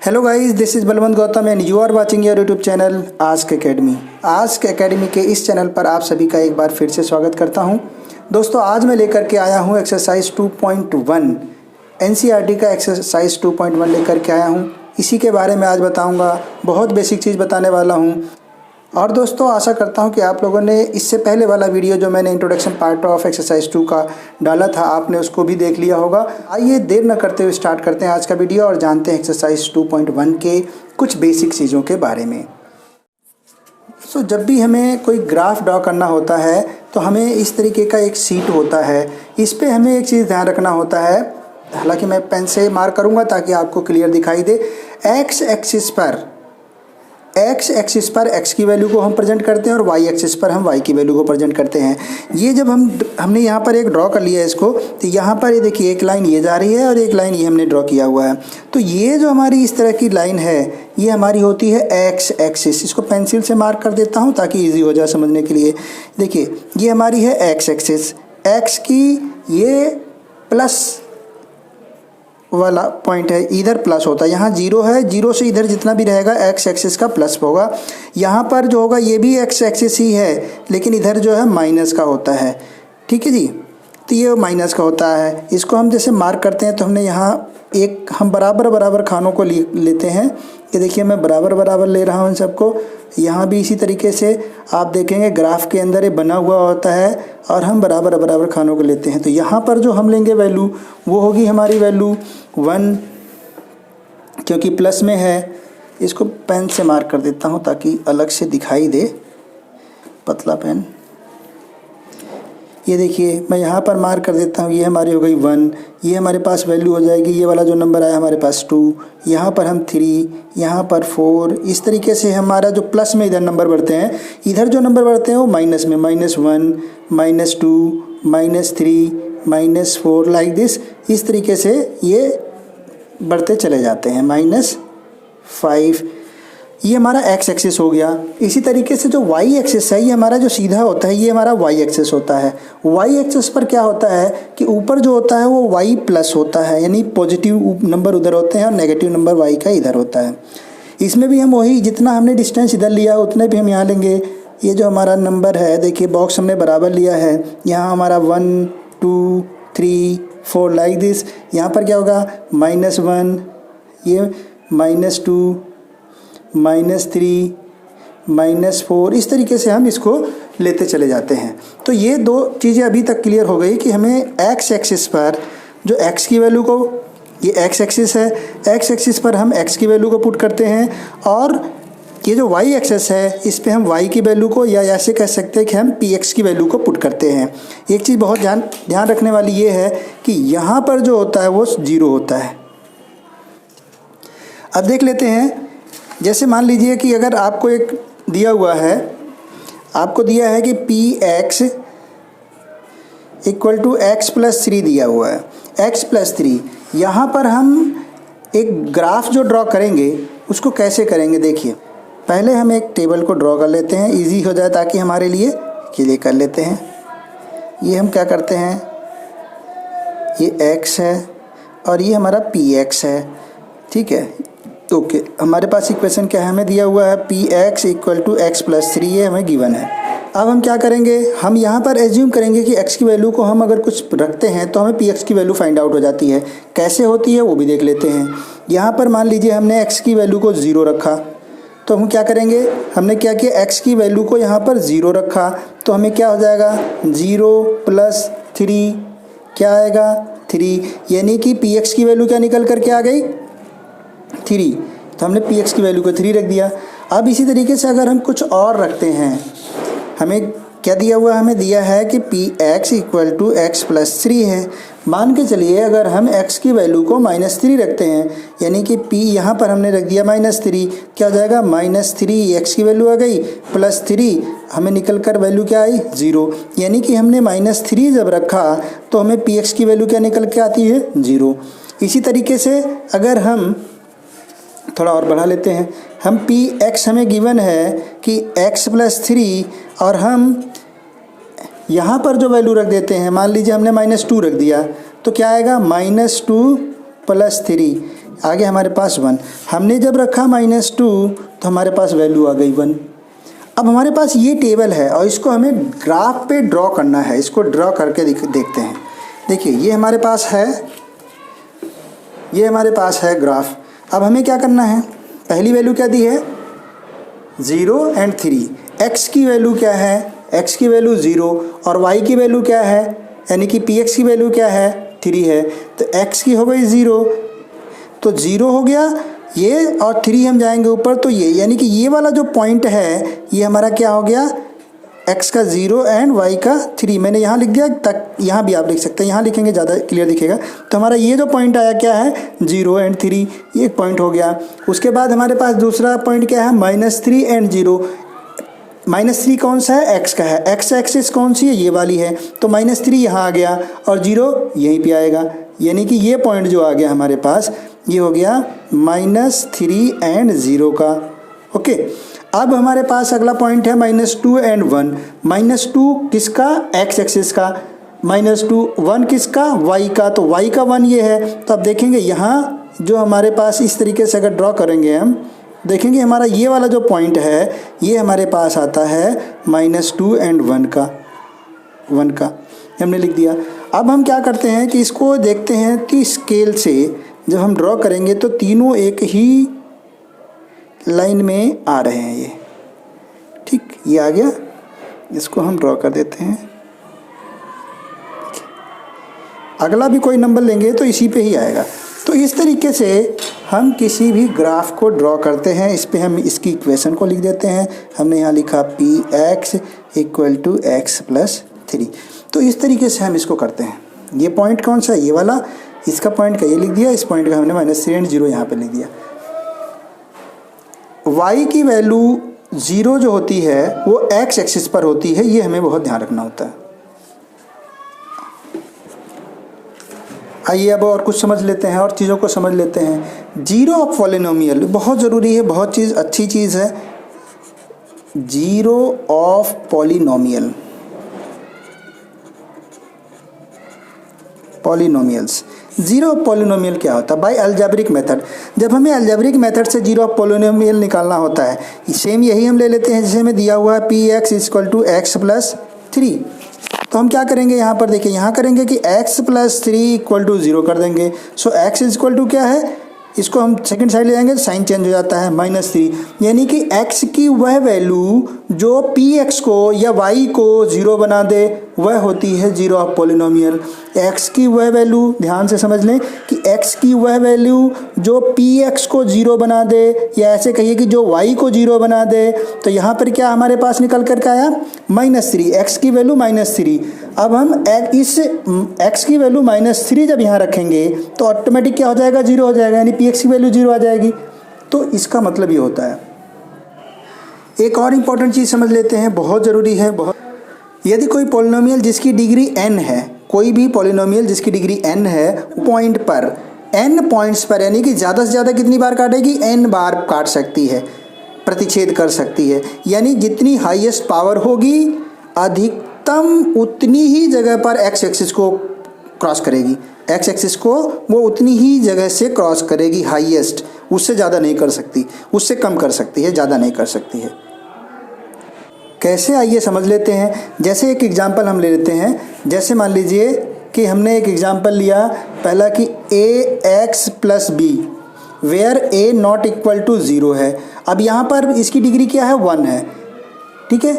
Hello guys, this is Balwant Gautam and you are watching your YouTube channel Ask Academy. Ask Academy के इस channel पर आप सभी का एक बार फिर से स्वागत करता हूं। दोस्तों, आज मैं लेकर के आया हूं एक्सरसाइज 2.1 एनसीईआरटी का एक्सरसाइज 2.1 लेकर के आया हूं। इसी के बारे में आज बताऊंगा, बहुत बेसिक चीज़ बताने वाला हूं। और दोस्तों, आशा करता हूं कि आप लोगों ने इससे पहले वाला वीडियो जो मैंने इंट्रोडक्शन पार्ट ऑफ एक्सरसाइज 2 का डाला था, आपने उसको भी देख लिया होगा। आइए देर न करते हुए स्टार्ट करते हैं आज का वीडियो और जानते हैं एक्सरसाइज 2.1 के कुछ बेसिक चीज़ों के बारे में। जब भी हमें कोई ग्राफ ड्रॉ करना होता है तो हमें इस तरीके का एक शीट होता है। इस पर हमें एक चीज़ ध्यान रखना होता है, हालांकि मैं पेन से मार्क करूँगा ताकि आपको क्लियर दिखाई दे। एक्स एक्सिस पर x की वैल्यू को हम प्रेजेंट करते हैं और y एक्सिस पर हम y की वैल्यू को प्रेजेंट करते हैं। ये जब हमने यहाँ पर एक ड्रॉ कर लिया है इसको, तो यहाँ पर ये देखिए एक लाइन ये जा रही है और एक लाइन ये हमने ड्रॉ किया हुआ है। तो ये जो हमारी इस तरह की लाइन है, ये हमारी होती है x एक्सिस। इसको पेंसिल से मार्क कर देता हूँ ताकि ईजी हो जाए समझने के लिए। देखिए ये हमारी है x एक्सिस। x की ये प्लस वाला पॉइंट है, इधर प्लस होता है, यहाँ जीरो है, जीरो से इधर जितना भी रहेगा एक्स एक्सिस का प्लस होगा। यहाँ पर जो होगा ये भी एक्स एक्सिस ही है, लेकिन इधर जो है माइनस का होता है। ठीक है जी, तो ये माइनस का होता है। इसको हम जैसे मार्क करते हैं तो हमने यहाँ एक हम बराबर खानों को लेते हैं। ये देखिए मैं बराबर ले रहा हूँ इन सबको। यहाँ भी इसी तरीके से आप देखेंगे ग्राफ के अंदर ये बना हुआ होता है और हम बराबर खानों को लेते हैं। तो यहाँ पर जो हम लेंगे वैल्यू वो होगी हमारी वैल्यू 1, क्योंकि प्लस में है। इसको पेन से मार्क कर देता हूँ ताकि अलग से दिखाई दे, पतला पेन। ये देखिए मैं यहाँ पर मार्क कर देता हूँ, ये हमारी हो गई 1, ये हमारे पास वैल्यू हो जाएगी। ये वाला जो नंबर आया हमारे पास 2, यहाँ पर हम 3, यहाँ पर 4। इस तरीके से हमारा जो प्लस में इधर नंबर बढ़ते हैं, इधर जो नंबर बढ़ते हैं वो माइनस में, -1, -2, -3, -4 लाइक दिस। इस तरीके से ये बढ़ते चले जाते हैं। -5 ये हमारा x एक्सिस हो गया। इसी तरीके से जो y एक्सिस है, ये हमारा जो सीधा होता है, ये हमारा y एक्सिस होता है। y एक्सिस पर क्या होता है कि ऊपर जो होता है वो y प्लस होता है, यानी पॉजिटिव नंबर उधर होते हैं और नेगेटिव नंबर y का इधर होता है। इसमें भी हम वही जितना हमने डिस्टेंस इधर लिया उतने भी हम यहाँ लेंगे। ये जो हमारा नंबर है, देखिए बॉक्स हमने बराबर लिया है। यहाँ हमारा 1, 2, 3, 4 लाइक दिस। यहाँ पर क्या होगा -1, ये -2, -3, -4। इस तरीके से हम इसको लेते चले जाते हैं। तो ये दो चीज़ें अभी तक क्लियर हो गई कि हमें x एक्सिस पर जो x की वैल्यू को, ये x एक्सिस है, x एक्सिस पर हम x की वैल्यू को पुट करते हैं और ये जो y एक्सिस है इस पे हम y की वैल्यू को, या ऐसे कह सकते हैं कि हम px की वैल्यू को पुट करते हैं। एक चीज़ बहुत ध्यान रखने वाली ये है कि यहाँ पर जो होता है वो 0 होता है। अब देख लेते हैं, जैसे मान लीजिए कि अगर आपको एक दिया हुआ है, आपको दिया है कि px = x + 3 दिया हुआ है, x + 3। यहाँ पर हम एक ग्राफ जो ड्रॉ करेंगे उसको कैसे करेंगे, देखिए पहले हम एक टेबल को ड्रॉ कर लेते हैं, इजी हो जाए ताकि हमारे लिए कर लेते हैं। ये हम क्या करते हैं, ये x है और ये हमारा px है। ठीक है, ओके हमारे पास इक्वेशन क्या है, हमें दिया हुआ है px = x + 3, ये हमें गिवन है। अब हम क्या करेंगे, हम यहाँ पर एज्यूम करेंगे कि x की वैल्यू को हम अगर कुछ रखते हैं तो हमें px की वैल्यू फाइंड आउट हो जाती है। कैसे होती है वो भी देख लेते हैं। यहाँ पर मान लीजिए हमने x की वैल्यू को 0 रखा, तो हम क्या करेंगे, हमने क्या किया, x की वैल्यू को यहाँ पर 0 रखा, तो हमें क्या हो जाएगा, 0 + 3 क्या आएगा, 3, यानी कि px की वैल्यू क्या निकल कर के आ गई, 3। तो हमने px की वैल्यू को 3 रख दिया। अब इसी तरीके से अगर हम कुछ और रखते हैं, हमें क्या दिया हुआ है, हमें दिया है कि px = x + 3 है। मान के चलिए अगर हम x की वैल्यू को -3 रखते हैं, यानी कि p यहाँ पर हमने रख दिया -3, क्या हो जाएगा, -3 x की वैल्यू आ गई प्लस 3 हमें निकल कर वैल्यू क्या आई, 0। यानी कि हमने -3 जब रखा तो हमें px की वैल्यू क्या निकल के आती है, 0। इसी तरीके से अगर हम थोड़ा और बढ़ा लेते हैं, हम px हमें गिवन है कि x + 3 और हम यहाँ पर जो वैल्यू रख देते हैं, मान लीजिए हमने -2 रख दिया, तो क्या आएगा, -2 + 3, आगे हमारे पास 1, हमने जब रखा -2 तो हमारे पास वैल्यू आ गई 1। अब हमारे पास ये टेबल है और इसको हमें ग्राफ पे ड्रॉ करना है। इसको ड्रॉ करके देखते हैं। देखिए ये हमारे पास है, ये हमारे पास है ग्राफ। अब हमें क्या करना है, पहली वैल्यू क्या दी है 0 और 3। x की वैल्यू क्या है, x की वैल्यू 0 और y की वैल्यू क्या है, यानी कि px की वैल्यू क्या है 3 है। तो x की हो गई 0, तो 0 हो गया ये, और 3 हम जाएंगे ऊपर तो ये, यानी कि ये वाला जो पॉइंट है ये हमारा क्या हो गया, x का 0 एंड y का 3। मैंने यहाँ लिख दिया, तक यहाँ भी आप लिख सकते हैं, यहाँ लिखेंगे ज़्यादा क्लियर दिखेगा। तो हमारा ये जो पॉइंट आया क्या है 0 एंड 3, ये एक पॉइंट हो गया। उसके बाद हमारे पास दूसरा पॉइंट क्या है -3 एंड 0। -3 कौन सा है, x का है, x एक्सिस कौन सी है, ये वाली है। तो -3 यहाँ आ गया और 0 यहीं पे आएगा, यानी कि ये पॉइंट जो आ गया हमारे पास ये हो गया -3 एंड 0 का। ओके, अब हमारे पास अगला पॉइंट है -2 एंड 1। -2 किसका, x एक्सिस का, -2 1 किसका, y का। तो y का 1 ये है। तो अब देखेंगे यहाँ जो हमारे पास इस तरीके से अगर ड्रॉ करेंगे हम, देखेंगे हमारा ये वाला जो पॉइंट है ये हमारे पास आता है -2 एंड 1 का हमने लिख दिया। अब हम क्या करते हैं कि इसको देखते हैं कि स्केल से जब हम ड्रॉ करेंगे तो तीनों एक ही लाइन में आ रहे हैं ये, ठीक, ये आ गया। इसको हम ड्रॉ कर देते हैं। अगला भी कोई नंबर लेंगे तो इसी पे ही आएगा। तो इस तरीके से हम किसी भी ग्राफ को ड्रॉ करते हैं। इस पे हम इसकी इक्वेशन को लिख देते हैं। हमने यहाँ लिखा px = x + 3। तो इस तरीके से हम इसको करते हैं। ये पॉइंट कौन सा है, ये वाला, इसका पॉइंट का ये लिख दिया, इस पॉइंट का हमने -3 एंड 0 यहाँ पे लिख दिया। y की वैल्यू 0 जो होती है वो x एक्सिस पर होती है, ये हमें बहुत ध्यान रखना होता है। आइए अब और कुछ समझ लेते हैं और चीज़ों को समझ लेते हैं। जीरो ऑफ पॉलिनोमियल बहुत ज़रूरी है, बहुत अच्छी चीज़ है। Zero of polynomial, polynomials. Zero of polynomial क्या होता है, बाय अलजेब्रिक मेथड। जब हमें अलजेब्रिक मेथड से जीरो ऑफ पॉलिनोमियल निकालना होता है, सेम यही हम ले लेते हैं जैसे हमें दिया हुआ है px = x + 3। तो हम क्या करेंगे यहाँ पर, देखिए यहाँ करेंगे कि x + 3 = 0 कर देंगे। सो x = क्या है, इसको हम सेकंड साइड ले जाएंगे तो साइन चेंज हो जाता है -3, यानी कि x की वह वैल्यू जो px को या y को 0 बना दे वह होती है जीरो ऑफ पॉलिनोमियल। x की वह वैल्यू, ध्यान से समझ लें कि x की वह वैल्यू जो px को 0 बना दे, या ऐसे कहिए कि जो y को 0 बना दे। तो यहाँ पर क्या हमारे पास निकल कर के आया -3, x की वैल्यू -3। अब हम इस x की वैल्यू -3 जब यहाँ रखेंगे तो ऑटोमेटिक क्या हो जाएगा, 0 हो जाएगा, यानी px की वैल्यू 0 आ जाएगी। तो इसका मतलब ये होता है। एक और इम्पॉर्टेंट चीज़ समझ लेते हैं, बहुत ज़रूरी है बहुत। यदि कोई पॉलिनोमियल जिसकी डिग्री n है, कोई भी पॉलिनोमियल जिसकी डिग्री n है, पॉइंट पर n पॉइंट्स पर, यानी कि ज़्यादा से ज़्यादा कितनी बार काटेगी, n बार काट सकती है, प्रतिच्छेद कर सकती है। यानी जितनी हाईएस्ट पावर होगी अधिकतम उतनी ही जगह पर x एक्सिस को क्रॉस करेगी, x एक्सिस को वो उतनी ही जगह से क्रॉस करेगी हाईएस्ट, उससे ज़्यादा नहीं कर सकती, उससे कम कर सकती है, ज़्यादा नहीं कर सकती है। कैसे, आइए समझ लेते हैं। जैसे एक एग्जांपल हम ले लेते हैं, जैसे मान लीजिए कि हमने एक एग्जांपल लिया पहला कि ax + b वेयर a ≠ 0 है। अब यहाँ पर इसकी डिग्री क्या है, 1 है, ठीक है।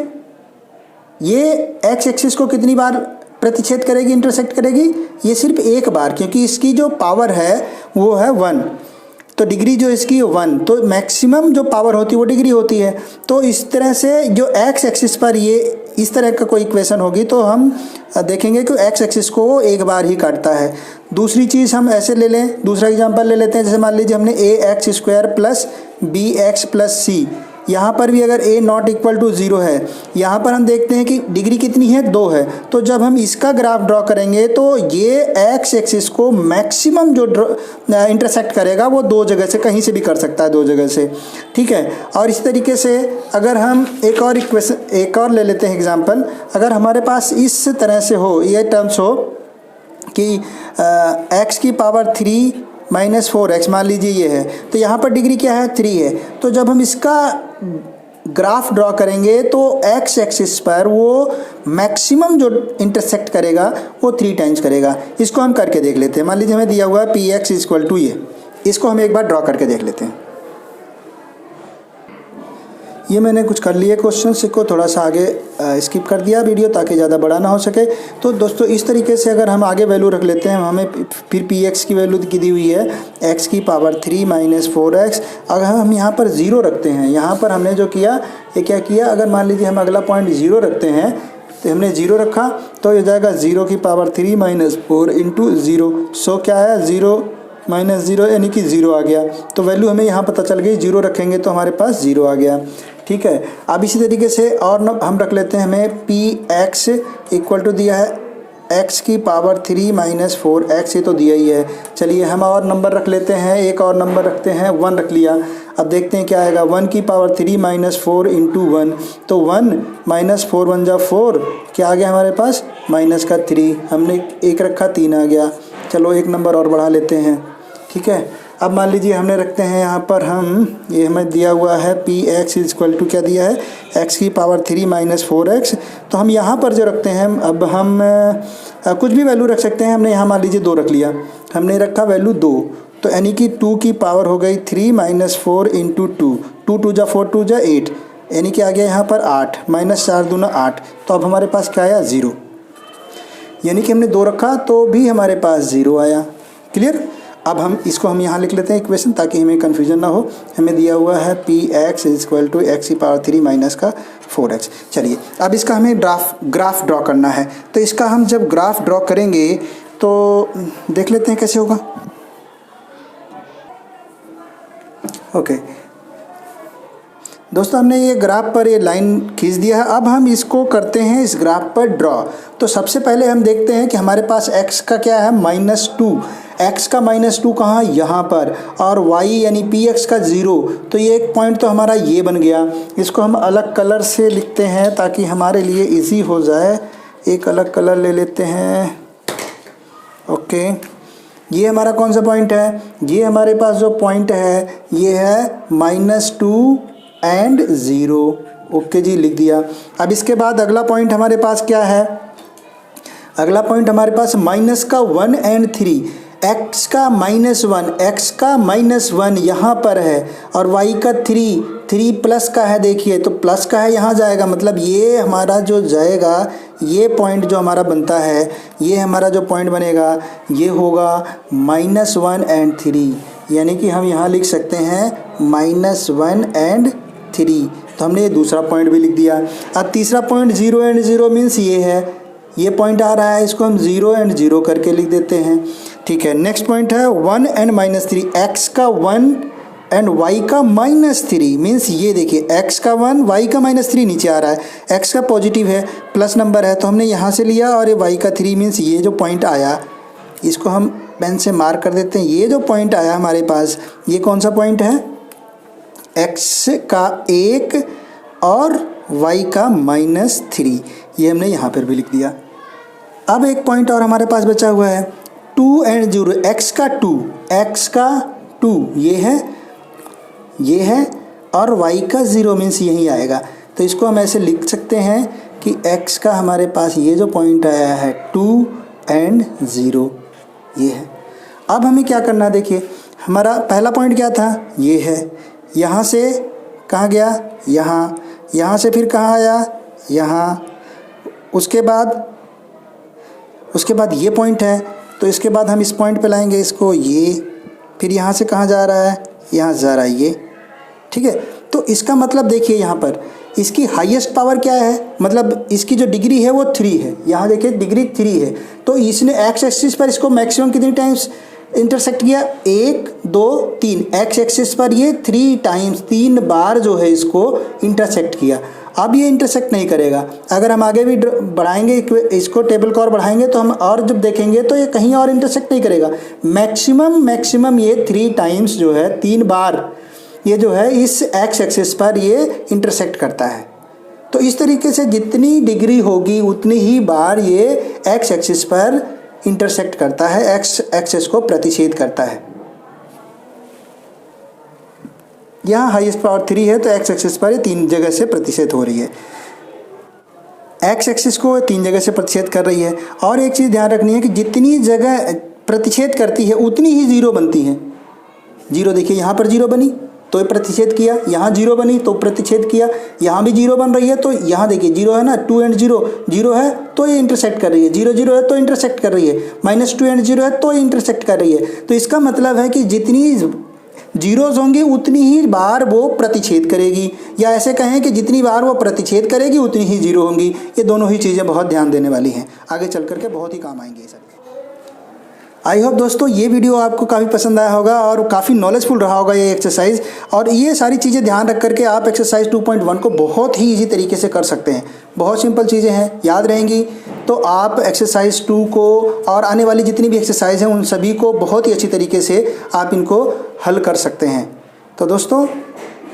ये x एक्सिस को कितनी बार प्रतिच्छेद करेगी, इंटरसेक्ट करेगी, ये सिर्फ एक बार, क्योंकि इसकी जो पावर है वो है 1, तो डिग्री जो इसकी 1, तो मैक्सिमम जो पावर होती है वो डिग्री होती है। तो इस तरह से जो x एक्सिस पर ये इस तरह का कोई इक्वेशन होगी तो हम देखेंगे कि x एक्सिस को एक बार ही काटता है। दूसरी चीज़ हम ऐसे ले लें, दूसरा एग्जांपल ले लेते हैं। जैसे मान लीजिए हमने ax² + bx + c, यहाँ पर भी अगर a ≠ 0 है, यहाँ पर हम देखते हैं कि डिग्री कितनी है, 2 है। तो जब हम इसका ग्राफ ड्रॉ करेंगे तो ये x एक्सिस को मैक्सिमम जो इंटरसेक्ट करेगा वो 2 जगह से, कहीं से भी कर सकता है, 2 जगह से, ठीक है। और इस तरीके से अगर हम एक और ले लेते हैं एग्जांपल, अगर हमारे पास इस तरह से हो, ये टर्म्स हो कि x की पावर 3 -4x मान लीजिए ये है, तो यहाँ पर डिग्री क्या है 3 है। तो जब हम इसका ग्राफ ड्रॉ करेंगे तो एक्स एक्सिस पर वो मैक्सिमम जो इंटरसेक्ट करेगा वो 3 टाइम्स करेगा। इसको हम करके देख लेते हैं। मान लीजिए हमें दिया हुआ है px इक्वल टू ये, इसको हम एक बार ड्रॉ करके देख लेते हैं। ये मैंने कुछ कर लिए क्वेश्चन को थोड़ा सा आगे स्किप कर दिया वीडियो ताकि ज़्यादा बड़ा ना हो सके। तो दोस्तों इस तरीके से अगर हम आगे वैल्यू रख लेते हैं, हमें फिर पी एक्स की वैल्यू दी हुई है x की पावर 3 माइनस 4x। अगर हम यहाँ पर 0 रखते हैं, यहाँ पर हमने जो किया ये क्या किया, अगर मान लीजिए हम अगला पॉइंट 0 रखते हैं तो हमने 0 रखा तो ये जाएगा 0 की पावर 3 माइनस 4 इंटू 0। सो क्या है 0 माइनस 0 यानी कि 0 आ गया। तो वैल्यू हमें यहाँ पता चल गई, 0 रखेंगे तो हमारे पास 0 आ गया। ठीक है, अब इसी तरीके से और हम रख लेते हैं, हमें पी एक्स इक्वल टू दिया है x की पावर 3 माइनस 4x, ये तो दिया ही है। चलिए हम और नंबर रख लेते हैं, एक और नंबर रखते हैं, 1 रख लिया। अब देखते हैं क्या आएगा, 1 की पावर 3 माइनस 4 इंटू 1, तो 1 माइनस 4 1 जा 4, क्या आ गया हमारे पास माइनस का 3, हमने एक रखा 3 आ गया। चलो एक नंबर और बढ़ा लेते हैं। ठीक है, अब मान लीजिए हमने रखते हैं यहाँ पर हम, ये हमें दिया हुआ है पी एक्स इक्वल टू क्या दिया है x की पावर 3 माइनस 4x। तो हम यहाँ पर जो रखते हैं, अब हम कुछ भी वैल्यू रख सकते हैं। हमने यहाँ मान लीजिए 2 रख लिया, हमने रखा वैल्यू 2, तो यानी कि 2 की पावर हो गई 3 माइनस 4 इंटू 2, 2 2 जा 4 2 जा 8, यानी कि आ गया यहाँ पर 8 माइनस 4 दूना 8। तो अब हमारे पास क्या आया 0, यानी कि हमने 2 रखा तो भी हमारे पास 0 आया। क्लियर। अब हम यहाँ लिख लेते हैं इक्वेशन ताकि हमें कन्फ्यूजन ना हो। हमें दिया हुआ है p x equal to x की पावर 3 माइनस का 4x। चलिए अब इसका हमें ग्राफ ड्रॉ करना है। तो इसका हम जब ग्राफ ड्रॉ करेंगे तो देख लेते हैं कैसे होगा। ओके दोस्तों, हमने ये ग्राफ पर ये लाइन खींच दिया है। अब हम इसको करते हैं इस ग्राफ पर ड्रॉ। तो सबसे पहले हम देखते हैं कि हमारे पास x का क्या है -2, x का -2 कहाँ, यहाँ पर, और y यानी px का 0। तो ये एक पॉइंट तो हमारा ये बन गया। इसको हम अलग कलर से लिखते हैं ताकि हमारे लिए इजी हो जाए। एक अलग कलर ले लेते हैं। ओके, ये हमारा कौन सा पॉइंट है, ये हमारे पास जो पॉइंट है ये है -2 एंड 0। ओके जी, लिख दिया। अब इसके बाद अगला पॉइंट हमारे पास क्या है, अगला पॉइंट हमारे पास माइनस का 1 एंड 3, x का -1, x का -1 यहाँ पर है, और y का 3 प्लस का है। देखिए तो प्लस का है, यहाँ जाएगा, मतलब ये हमारा जो जाएगा, ये पॉइंट जो हमारा बनता है, ये हमारा जो पॉइंट बनेगा ये होगा -1 एंड 3, यानी कि हम यहाँ लिख सकते हैं -1 एंड 3। तो हमने ये दूसरा पॉइंट भी लिख दिया। अब तीसरा पॉइंट 0 एंड 0 मीन्स ये है, ये पॉइंट आ रहा है, इसको हम 0 एंड 0 करके लिख देते हैं। ठीक है, नेक्स्ट पॉइंट है 1 एंड -3, x का 1 एंड y का -3 मीन्स ये देखिए x का 1 y का -3 नीचे आ रहा है, x का पॉजिटिव है, प्लस नंबर है, तो हमने यहाँ से लिया, और ये y का 3 मीन्स ये जो पॉइंट आया इसको हम पेन से मार्क कर देते हैं। ये जो पॉइंट आया हमारे पास, ये कौन सा पॉइंट है, x का 1 और y का -3, ये हमने यहाँ पर भी लिख दिया। अब एक पॉइंट और हमारे पास बचा हुआ है 2 एंड 0, x का 2 ये है और y का 0 मीन्स यही आएगा। तो इसको हम ऐसे लिख सकते हैं कि x का हमारे पास ये जो पॉइंट आया है 2 एंड 0 ये है। अब हमें क्या करना है, देखिए हमारा पहला पॉइंट क्या था, ये है, यहाँ से कहाँ गया, यहाँ से फिर कहाँ आया, यहाँ, उसके बाद ये पॉइंट है, तो इसके बाद हम इस पॉइंट पे लाएंगे इसको, ये, फिर यहाँ से कहाँ जा रहा है, यहाँ जा रहा है ये। ठीक है, तो इसका मतलब देखिए यहाँ पर इसकी हाईएस्ट पावर क्या है, मतलब इसकी जो डिग्री है वो 3 है। यहाँ देखिए डिग्री 3 है, तो इसने एक्स एक्सिस पर इसको मैक्सिमम कितनी टाइम्स इंटरसेक्ट किया, 1 2 3, एक्स एक्सिस पर ये 3 टाइम्स, 3 बार जो है इसको इंटरसेक्ट किया। अब ये इंटरसेक्ट नहीं करेगा। अगर हम आगे भी बढ़ाएंगे इसको, टेबल को और बढ़ाएंगे तो हम और जब देखेंगे तो ये कहीं और इंटरसेक्ट नहीं करेगा। मैक्सिमम ये 3 टाइम्स जो है, 3 बार ये जो है इस एक्स एक्सिस पर ये इंटरसेक्ट करता है। तो इस तरीके से जितनी डिग्री होगी उतनी ही बार ये एक्स एक्सिस पर इंटरसेक्ट करता है, एक्स एक्सिस को प्रतिच्छेद करता है। यहाँ हाईएस्ट पावर 3 है तो एक्स एक्सिस पर ये 3 जगह से प्रतिशत हो रही है, एक्स एक्सिस को 3 जगह से प्रतिशत कर रही है। और एक चीज़ ध्यान रखनी है कि जितनी जगह प्रतिशत करती है उतनी ही जीरो बनती है। जीरो देखिए यहाँ पर जीरो बनी तो ये प्रतिच्छेद किया, यहाँ जीरो बनी तो प्रतिच्छेद किया, यहाँ भी जीरो बन रही है तो यहाँ देखिए जीरो है ना, 2 एंड 0 जीरो है तो ये इंटरसेक्ट कर रही है, 0 0 है तो इंटरसेक्ट कर रही है, -2 एंड 0 है तो ये इंटरसेक्ट कर रही है। तो इसका मतलब है कि जितनी जीरोज होंगी उतनी ही बार वो प्रतिच्छेद करेगी, या ऐसे कहें कि जितनी बार वो प्रतिच्छेद करेगी उतनी ही जीरो होंगी। ये दोनों ही चीज़ें बहुत ध्यान देने वाली हैं, आगे चल करके बहुत ही काम आएंगी ये सब। आई होप दोस्तों ये वीडियो आपको काफ़ी पसंद आया होगा और काफ़ी नॉलेजफुल रहा होगा ये एक्सरसाइज, और ये सारी चीज़ें ध्यान रख करके आप एक्सरसाइज 2.1 को बहुत ही इजी तरीके से कर सकते हैं। बहुत सिंपल चीज़ें हैं, याद रहेंगी तो आप एक्सरसाइज 2 को और आने वाली जितनी भी एक्सरसाइज हैं उन सभी को बहुत ही अच्छी तरीके से आप इनको हल कर सकते हैं। तो दोस्तों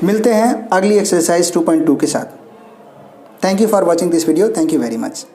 मिलते हैं अगली एक्सरसाइज 2.2 के साथ। Thank you for watching this video, thank you very much.